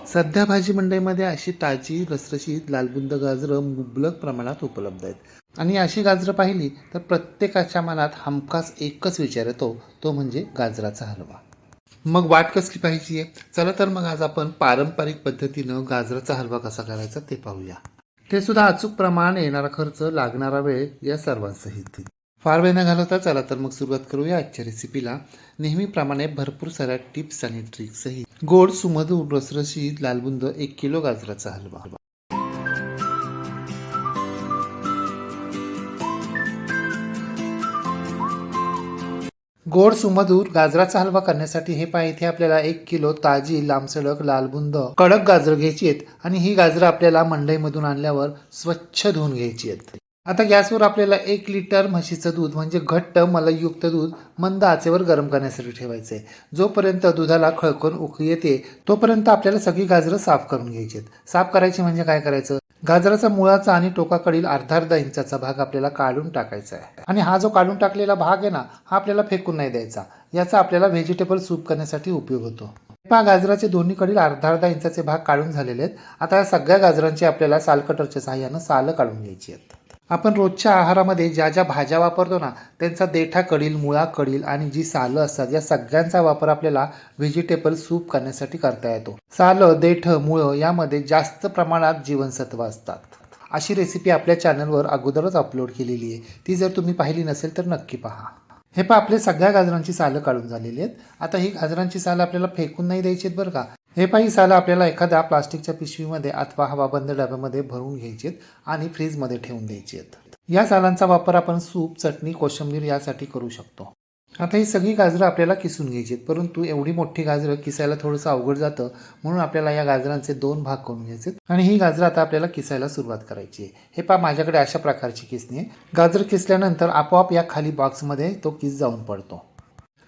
सध्या भाजी मंडईमध्ये अशी ताजी रसरशीत लालबुंद गाजरं मुबलक प्रमाणात उपलब्ध आहेत आणि अशी गाजरं पाहिली तर प्रत्येकाच्या मनात हमखास एकच विचार येतो, तो म्हणजे गाजराचा हलवा. मग वाट कसली पाहिजे? चला तर मग आज आपण पारंपरिक पद्धतीनं गाजराचा हलवा कसा करायचा ते पाहूया. ते सुद्धा अचूक प्रमाण, येणारा खर्च, लागणारा वेळ या सर्वांसहित. फार वेळ न घालवता चला तर मग सुरुवात करूया आजच्या रेसिपीला. नेहमीप्रमाणे भरपूर साऱ्या टिप्स आणि ट्रिक्सही. गोड सुमधूर रसरशीत लालबुंद 1 किलो गाजराचा हलवा. गोड सुमधूर गाजराचा हलवा करण्यासाठी हे पहा, इथे आपल्याला 1 किलो ताजी लांबसडक लालबुंद कडक गाजर घ्यायची आहेत आणि ही गाजरं आपल्याला मंडईमधून आणल्यावर स्वच्छ धुवून घ्यायची आहेत. आता गॅसवर आपल्याला 1 लिटर म्हशीचं दूध म्हणजे घट्ट मलईयुक्त दूध मंद आचेवर गरम करण्यासाठी ठेवायचं आहे. जोपर्यंत दुधाला खळखळून उकळी येते तोपर्यंत आपल्याला सगळी गाजरं साफ करून घ्यायची आहेत. साफ करायची म्हणजे काय करायचं? गाजराचा मुळाचा आणि टोकाकडील अर्धा इंचाचा भाग आपल्याला काढून टाकायचा आहे आणि हा जो काढून टाकलेला भाग आहे ना, हा आपल्याला फेकून नाही द्यायचा. याचा आपल्याला व्हेजिटेबल सूप करण्यासाठी उपयोग होतो. पहा, गाजराचे दोन्हीकडील अर्धा इंचाचे भाग काढून झालेले आहेत. आता या सगळ्या गाजरांची आपल्याला सालकटरच्या सहाय्यानं सालं काढून घ्यायची आहेत. आपण रोजच्या आहारामध्ये ज्या ज्या भाज्या वापरतो ना, त्यांचा देठाकडील, मुळाकडील आणि जी सालं असतात या सगळ्यांचा वापर आपल्याला व्हेजिटेबल सूप करण्यासाठी करता येतो. सालं, देठ, मुळं यामध्ये जास्त प्रमाणात जीवनसत्व असतात. अशी रेसिपी आपल्या चॅनलवर अगोदरच अपलोड केलेली आहे. ती जर तुम्ही पाहिली नसेल तर नक्की पहा. हे पहा, आपल्या सगळ्या गाजरांची सालं काढून झालेली आहेत. आता ही गाजरांची सालं आपल्याला फेकून नाही द्यायची आहेत बरं का. हे पहा, ही सालं आपल्याला एखाद्या प्लास्टिकच्या पिशवीमध्ये अथवा हवाबंद डब्यामध्ये भरून घ्यायची आहेत आणि फ्रीजमध्ये ठेवून द्यायची आहेत. या सालांचा वापर आपण सूप, चटणी, कोशिंबीर यासाठी करू शकतो. आता ही सगळी गाजरं आपल्याला किसून घ्यायची आहेत, परंतु एवढी मोठी गाजरं किसायला थोडंसं अवघड जातं, म्हणून आपल्याला या गाजरांचे 2 भाग करून घ्यायचे आणि ही गाजरं आता आपल्याला किसायला सुरुवात करायची आहे. हे पहा, माझ्याकडे अशा प्रकारची किसणी आहे. गाजर किसल्यानंतर आपोआप या खाली बॉक्समध्ये तो किस जाऊन पडतो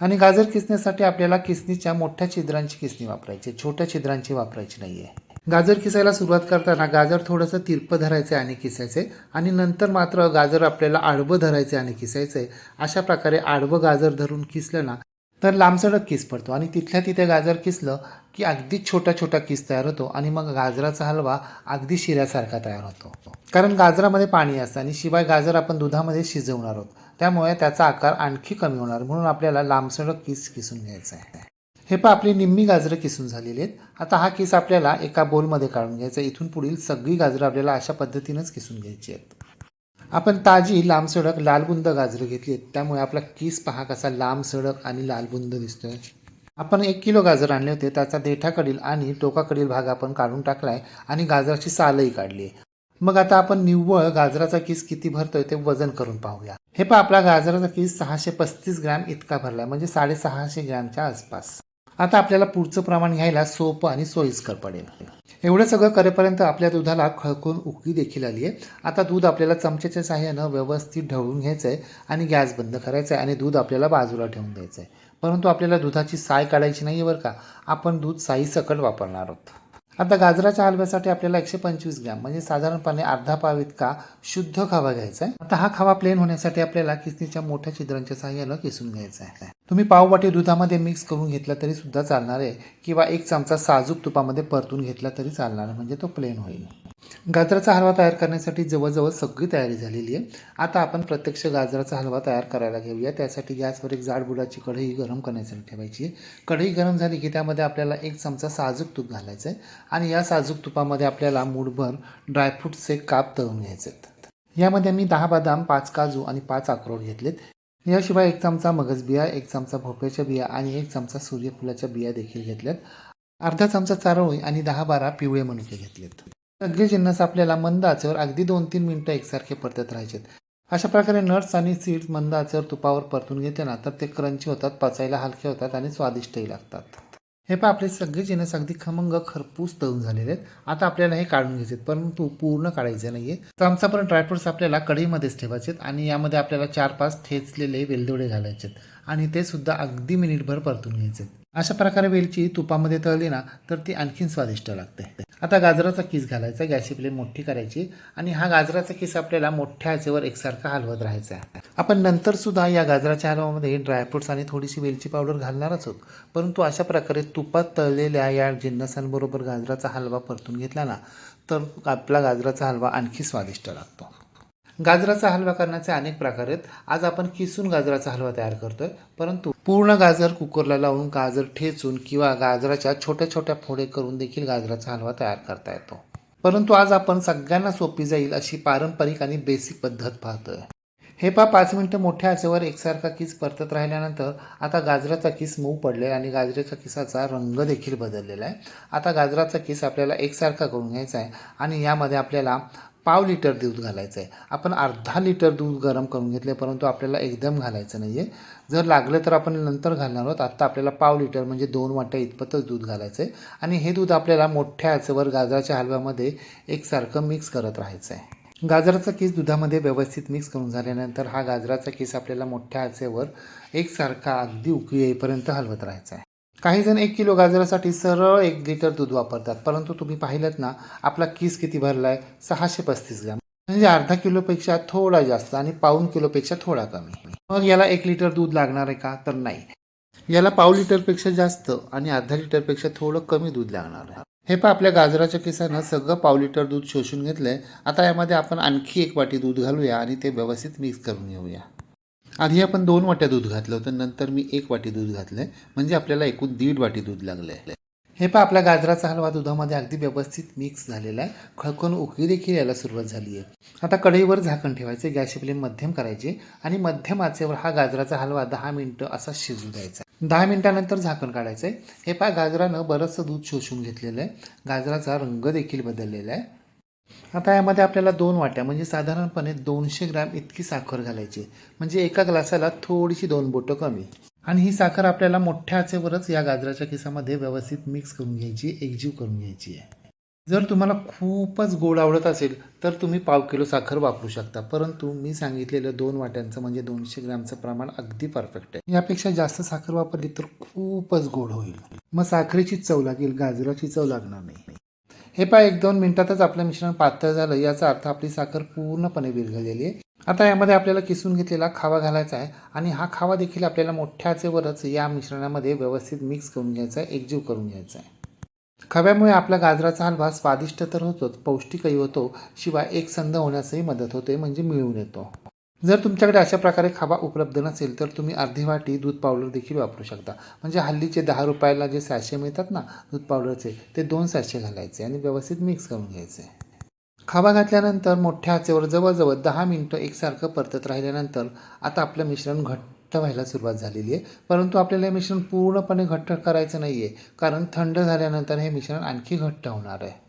आणि गाजर किसण्यासाठी आपल्याला किसणीच्या मोठ्या छिद्रांची किसणी वापरायची, छोट्या छिद्रांची वापरायची नाही आहे. गाजर किसायला सुरुवात करताना गाजर थोडंसं तिरपं धरायचं आणि किसायचं आणि नंतर मात्र गाजर आपल्याला आडवं धरायचं आणि किसायचं. अशा प्रकारे आडवं गाजर धरून किसलं ना तर लांबसडक किस पडतो आणि तिथल्या तिथे गाजर किसलं की अगदी छोटा छोटा किस तयार होतो आणि मग गाजराचा हलवा अगदी शिऱ्यासारखा तयार होतो. कारण गाजरामध्ये पाणी असतं आणि शिवाय गाजर आपण दुधामध्ये शिजवणार आहोत, त्यामुळे त्याचा आकार आणखी कमी होणार, म्हणून आपल्याला लांबसडक किस किसून घ्यायचा आहे. हे पहा, आपली निम्मी गाजरं किसून झालेली आहेत. आता हा किस आपल्याला एका बोलमध्ये काढून घ्यायचा. इथून पुढील सगळी गाजरं आपल्याला अशा पद्धतीनंच किसून घ्यायची आहेत. आपण ताजी लांबसडक लालबुंद गाजरं घेतली आहेत, त्यामुळे आपला किस पहा कसा लांबसडक आणि लालबुंद दिसतोय. आपण 1 किलो गाजर आणले होते, त्याचा देठाकडील आणि टोकाकडील भाग आपण काढून टाकलाय आणि गाजराची सालही काढली आहे. मग आता आपण निव्वळ गाजराचा किस किती भरतोय ते वजन करून पाहूया. हे पहा, आपला गाजराचा किस 635 ग्रॅम इतका भरलाय, म्हणजे 650 ग्रॅमच्या आसपास. आता आपल्याला पुढचं प्रमाण घ्यायला सोपं आणि सोयीस्कर पडेल. एवढं सगळं करेपर्यंत आपल्या दुधाला खळखळून उकळी देखील आली आहे. आता दूध आपल्याला चमच्याच्या सहाय्यानं व्यवस्थित ढवळून घ्यायचं आहे आणि गॅस बंद करायचा आहे आणि दूध आपल्याला बाजूला ठेवून द्यायचं आहे. परंतु आपल्याला दुधाची साय काढायची नाही बरं का. आपण दूध साईसकट वापरणार आहोत. आता गाजराच्या हलव्यासाठी आपल्याला 125 ग्रॅम म्हणजे साधारणपणे अर्धा पाव इतका शुद्ध खवा घ्यायचा आहे. आता हा खवा प्लेन होण्यासाठी आपल्याला किसणीच्या मोठ्या छिद्रांच्या सहाय्यानं किसून घ्यायचा आहे. तुम्ही पाववाटी दुधामध्ये मिक्स करून घेतला तरी सुद्धा चालणार आहे किंवा 1 चमचा साजूक तुपामध्ये परतून घेतला तरी चालणार आहे, म्हणजे तो प्लेन होईल. गाजराचा हलवा तयार करण्यासाठी जवळजवळ सगळी तयारी झालेली आहे. आता आपण प्रत्यक्ष गाजराचा हलवा तयार करायला घेऊया. त्यासाठी गॅसवर एक जाड बुडाची कढई गरम करण्यासाठी ठेवायची आहे. कढई गरम झाली की त्यामध्ये आपल्याला 1 चमचा साजूक तूप घालायचं आहे आणि या साजूक तुपामध्ये आपल्याला मूठभर ड्रायफ्रूट्सचे काप तळून घ्यायचे आहेत. यामध्ये मी 10 बदाम, 5 काजू आणि 5 अक्रोड घेतलेत. याशिवाय 1 चमचा मगज बिया, 1 चमचा भोपळ्याच्या बिया आणि 1 चमचा सूर्यफुलाच्या बिया देखील घेतल्यात. अर्धा चमचा चारोळी आणि 10-12 पिवळे मनुके घेतलेत. सगळे जिन्नस आपल्याला मंद आचेवर अगदी 2-3 मिनिटं एकसारखे परतत राहायचे. अशा प्रकारे नट्स आणि सीड्स मंद आचेवर तुपावर परतून घेतले ना तर ते क्रंची होतात, पचायला हलके होतात आणि स्वादिष्टही लागतात. हे पहा, आपले सगळे जिन्नस अगदी खमंग खरपूस तळून झालेले आहेत. आता आपल्याला हे काढून घ्यायचे, परंतु पूर्ण काढायचे नाहीये. चमचाभर ड्रायफ्रुट्स आपल्याला कढईमध्येच ठेवायचे आणि यामध्ये आपल्याला 4-5 ठेचलेले वेलदोडे घालायचे आणि ते सुद्धा अगदी मिनिटभर परतून घ्यायचे. अशा प्रकारे वेलची तुपामध्ये तळली ना तर ती आणखीन स्वादिष्ट लागते. आता गाजराचा किस घालायचा, गॅसची फ्लेम मोठी करायची आणि हा गाजराचा किस आपल्याला मोठ्या आचेवर एकसारखा हलवत राहायचा आहे. आपण नंतर सुद्धा या गाजराच्या हलव्यामध्ये ड्रायफ्रुट्स आणि थोडीशी वेलची पावडर घालणारच आहोत, परंतु अशा प्रकारे तुपात तळलेल्या या जिन्नसांबरोबर गाजराचा हलवा परतून घेतला ना तर आपला गाजराचा हलवा आणखी स्वादिष्ट लागतो. गाजराचा हलवा करण्याचे अनेक प्रकार आहेत. आज आपण किसून गाजराचा हलवा तयार करतोय, परंतु पूर्ण गाजर कुकरला लावून गाजर ठेचून किंवा गाजराच्या छोट्या छोट्या फोडे करून देखील गाजराचा हलवा तयार करता येतो. परंतु आज आपण सगळ्यांना सोपी जाईल अशी पारंपरिक आणि बेसिक पद्धत पाहतोय. हे 5 मिनिटं मोठ्या आचेवर एकसारखा किस परतत राहिल्यानंतर आता गाजराचा किस मऊ पडले आणि गाजराच्या किसाचा रंग देखील बदललेला आहे. आता गाजराचा किस आपल्याला एकसारखा करून घ्यायचा आहे आणि यामध्ये आपल्याला पाव लिटर दूध घालायचं आहे. आपण अर्धा लिटर दूध गरम करून घेतले, परंतु आपल्याला एकदम घालायचं नाही आहे. जर लागलं तर आपण नंतर घालणार आहोत. आत्ता आपल्याला पाव लिटर म्हणजे 2 वाट्या इतपतच दूध घालायचं आहे आणि हे दूध आपल्याला मोठ्या आचेवर गाजराच्या हलव्यामध्ये एकसारखं मिक्स करत राहायचं आहे. गाजराचा किस दुधामध्ये व्यवस्थित मिक्स करून झाल्यानंतर हा गाजराचा किस आपल्याला मोठ्या आचेवर एकसारखा अगदी उकळी येईपर्यंत हलवत राहायचा आहे. काही जण 1 किलो गाजरासाठी सरळ 1 लिटर दूध वापरतात, परंतु तुम्ही पाहिलं ना आपला किस किती भरला आहे, 635 ग्रॅम, म्हणजे अर्धा किलोपेक्षा थोडा जास्त आणि पाऊण किलोपेक्षा थोडा कमी. मग याला 1 लिटर दूध लागणार आहे का? तर नाही. याला पाव लिटरपेक्षा जास्त आणि अर्धा लिटरपेक्षा थोडं कमी दूध लागणार आहे. हे आपल्या गाजराच्या किसानं सगळं पाव लिटर दूध शोषून घेतलंय. आता यामध्ये आपण आणखी 1 वाटी दूध घालूया आणि ते व्यवस्थित मिक्स करून घेऊया. आधी आपण 2 वाट्या दूध घातलं होतं, नंतर मी 1 वाटी दूध घातलंय, म्हणजे आपल्याला एकूण 1.5 वाटी दूध लागलंय. हे आपला गाजराचा हलवा दुधामध्ये अगदी व्यवस्थित मिक्स झालेला आहे. खळखळून उकळी देखील यायला सुरुवात झाली आहे. आता कढईवर झाकण ठेवायचे, गॅसची फ्लेम मध्यम करायची आणि मध्यम आचेवर हा गाजराचा हलवा 10 मिनिटं असा शिजू द्यायचा. 10 मिनिटानंतर झाकण काढायचं आहे. हे गाजरानं बरंचसं दूध शोषून घेतलेलं आहे. गाजराचा रंग देखील बदललेला आहे. आता यामध्ये आपल्याला 2 वाट्या म्हणजे साधारणपणे 200 ग्रॅम इतकी साखर घालायची, म्हणजे एका ग्लासाला थोडीशी 2 बोटं कमी. आणि ही साखर आपल्याला मोठ्या आचेवरच या गाजराच्या किसामध्ये व्यवस्थित मिक्स करून घ्यायची, एकजीव करून घ्यायची आहे. जर तुम्हाला खूपच गोड आवडत असेल तर तुम्ही पाव किलो साखर वापरू शकता, परंतु मी सांगितलेलं 2 वाट्यांचं म्हणजे 200 ग्रॅमचं प्रमाण अगदी परफेक्ट आहे. यापेक्षा जास्त साखर वापरली तर खूपच गोड होईल. मग साखरेची चव लागेल, गाजराची चव लागणार नाही. हे 1-2 मिनिटातच आपलं मिश्रण पातळ झालं, याचा अर्थ आपली साखर पूर्णपणे विरघळलेली आहे. आता यामध्ये आपल्याला किसून घेतलेला खावा घालायचा आहे आणि हा खावा देखील आपल्याला मोठ्या आचेवरच या मिश्रणामध्ये व्यवस्थित मिक्स करून घ्यायचा आहे, एकजीव करून घ्यायचा आहे. खव्यामुळे आपला गाजराचा हलवा स्वादिष्ट तर होतोच, पौष्टिकही होतो, शिवाय एकसंध होण्यासही मदत होते, म्हणजे मिळून येतो. जर तुमच्याकडे अशा प्रकारे खावा उपलब्ध नसेल तर तुम्ही अर्धी वाटी दूध पावडर देखील वापरू शकता. म्हणजे हल्लीचे 10 रुपयाला जे सॅशे मिळतात ना दूध पावडरचे, ते 2 सॅशे घालायचे आणि व्यवस्थित मिक्स करून घ्यायचे. खावा घातल्यानंतर मोठ्या आचेवर जवळजवळ 10 मिनिटं एकसारखं परतत राहिल्यानंतर आता आपलं मिश्रण घट्ट व्हायला सुरुवात झालेली आहे. परंतु आपल्याला हे मिश्रण पूर्णपणे घट्ट करायचं नाही आहे, कारण थंड झाल्यानंतर हे मिश्रण आणखी घट्ट होणार आहे.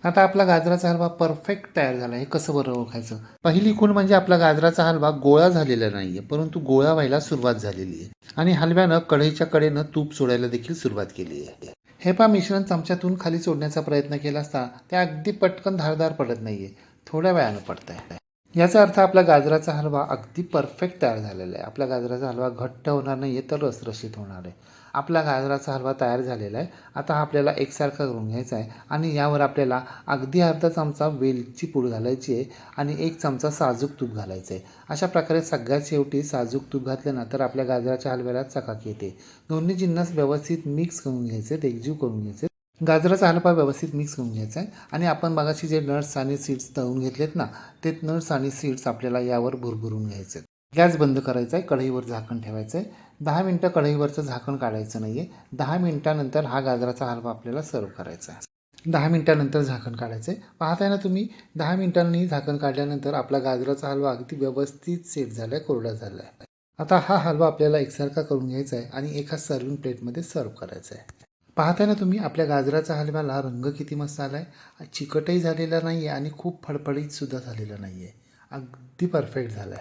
आता आपला गाजराचा हलवा परफेक्ट तयार झाला. हे कसं बरं ओळखायचं? पहिली खूण म्हणजे आपला गाजराचा हलवा गोळा झालेला नाही आहे, परंतु गोळा व्हायला सुरुवात झालेली आहे आणि हलव्यानं कढईच्या कडेनं तूप सोडायला देखील सुरुवात केली आहे. हे मिश्रण चमच्यातून खाली सोडण्याचा प्रयत्न केला असता ते अगदी पटकन धारदार पडत नाही आहे, थोड्या वेळानं पडत आहे. याचा अर्थ आपला गाजराचा हलवा अगदी परफेक्ट तयार झालेला आहे. आपला गाजराचा हलवा घट्ट होणार नाही आहे, तर रसरशीत होणार आहे. आपला गाजराचा हलवा तयार झालेला आहे. आता हा आपल्याला एकसारखा करून घ्यायचा आहे आणि यावर आपल्याला अगदी अर्धा चमचा वेलची पूड घालायची आहे आणि 1 चमचा साजूक तूप घालायचं आहे. अशा प्रकारे सगळ्यात शेवटी साजूक तूप घातलं ना तर आपल्या गाजराच्या हलव्याला चकाकी येते. दोन्ही जिन्नस व्यवस्थित मिक्स करून घ्यायचे, एकजीव करून घ्यायचे. गाजराचा हलवा व्यवस्थित मिक्स करून घ्यायचा आहे आणि आपण मगाशी जे नट्स आणि सीड्स तळून घेतलेत ना, ते नट्स आणि सीड्स आपल्याला यावर भुरभुरून घ्यायचे. गॅस बंद करायचा आहे, कढईवर झाकण ठेवायचं आहे. 10 मिनिटं कढईवरचं झाकण काढायचं नाही आहे. 10 मिनिटानंतर हा गाजराचा हलवा आपल्याला सर्व करायचा आहे. 10 मिनिटानंतर झाकण काढायचं आहे. पाहताय ना तुम्ही, 10 मिनिटांनी झाकण काढल्यानंतर आपला गाजराचा हलवा अगदी व्यवस्थित सेट झाला आहे, कोरडा झाला आहे. आता हा हलवा आपल्याला एकसारखा करून घ्यायचा आहे आणि एका सर्विंग प्लेटमध्ये सर्व करायचा आहे. पाहताय ना तुम्ही, आपल्या गाजराच्या हलव्याला रंग किती मस्त आला आहे. चिकटही झालेला नाही आहे आणि खूप फडफडीत सुद्धा झालेला नाही आहे. अगदी परफेक्ट झाला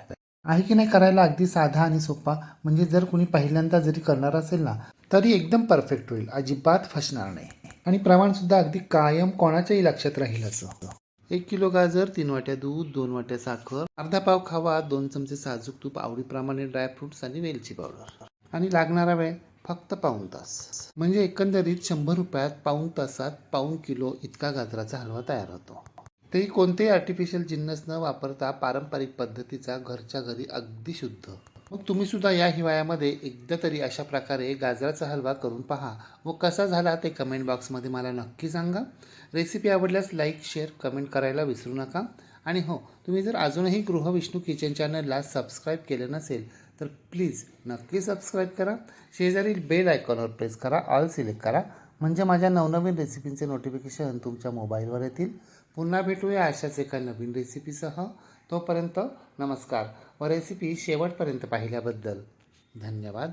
आहे की नाही? करायला अगदी साधा आणि सोपा, म्हणजे जर कोणी पहिल्यांदा जरी करणार असेल ना तरी एकदम परफेक्ट होईल, अजिबात फसणार नाही. आणि प्रमाणसुद्धा अगदी कायम कोणाच्याही लक्षात राहील असं. 1 किलो गाजर, 3 वाट्या दूध, 2 वाट्या साखर, अर्धा पाव खावा, 2 चमचे साजूक तूप, आवडीप्रमाणे ड्रायफ्रुट्स आणि वेलची पावडर. आणि लागणारा वेळ फक्त पाऊण तास. म्हणजे एकंदरीत 100 रुपयात पाऊण तासात पाऊण किलो इतका गाजराचा हलवा तयार होतो. तेही कोणतेही आर्टिफिशियल जिन्नस न वापरता पारंपरिक पद्धतीचा घरच्या घरी अगदी शुद्ध. मग तुम्ही सुद्धा या हिवाळ्यामध्ये एकदा तरी अशा प्रकारे गाजराचा हलवा करून पहा व कसा झाला ते कमेंट बॉक्समध्ये मला नक्की सांगा. रेसिपी आवडल्यास लाईक, शेअर, कमेंट करायला विसरू नका. आणि हो, तुम्ही जर अजूनही गृहविष्णू किचन चॅनलला सबस्क्राईब केलं नसेल तर प्लीज नक्की सबस्क्राईब करा. शेजारील बेल आयकॉनवर प्रेस करा, ऑल सिलेक्ट करा, म्हणजे माझ्या नवनवीन रेसिपींचे नोटिफिकेशन तुमच्या मोबाईलवर येतील. पुन्हा भेटूया अशाच एका नवीन रेसिपीसह. तोपर्यंत नमस्कार व रेसिपी शेवटपर्यंत पाहिल्याबद्दल धन्यवाद.